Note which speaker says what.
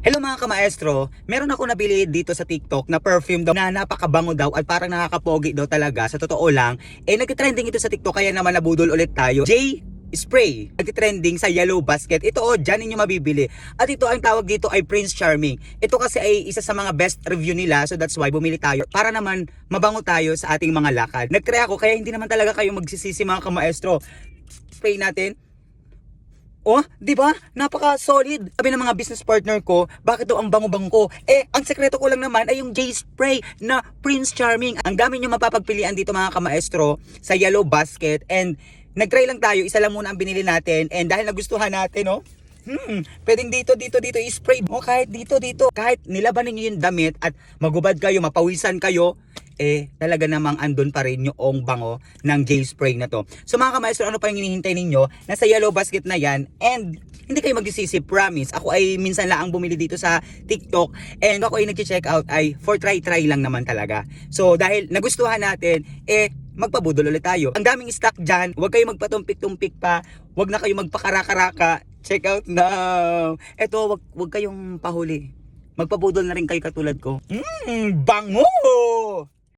Speaker 1: Hello mga kamaestro, meron ako nabili dito sa TikTok na perfume daw na napakabango daw at parang nakakapogi daw talaga. Sa totoo lang, nagtitrending ito sa TikTok kaya naman nabudol ulit tayo. J Spray, nagtitrending sa Yellow Basket. Ito dyan ninyo mabibili. At ito ang tawag dito ay Prince Charming. Ito kasi ay isa sa mga best review nila, so that's why bumili tayo para naman mabango tayo sa ating mga lakad. Nagtry ako kaya hindi naman talaga kayo magsisisi mga kamaestro. Spray natin. Oh, 'di ba? Napaka-solid. Sabi ng mga business partner ko, bakit daw ang bango-bango ko? Ang sekreto ko lang naman ay yung J-Spray na Prince Charming. Ang dami niyo mapapagpilian dito mga kamaestro sa Yellow Basket, and nagtry lang tayo, isa lang muna ang binili natin, and dahil nagustuhan natin, pwedeng dito i-spray mo, kahit dito, kahit nilaban niyo yung damit at magubad kayo, mapawisan kayo, talaga namang andun pa rin yung bango ng J-Spray na to. So mga kamaestro, ano pa yung hinihintay ninyo? Nasa Yellow Basket na yan, and hindi kayo magsisisi, promise. Ako ay minsan lang ang bumili dito sa TikTok, and ako ay nag-check out ay for try lang naman talaga. So dahil nagustuhan natin, magpabudol ulit tayo. Ang daming stock dyan, huwag kayo magpatumpik-tumpik pa, huwag na kayo magpakaraka-raka. Check out now. Eto, wag kayong pahuli. Magpabudol na rin kayo katulad ko. Bango!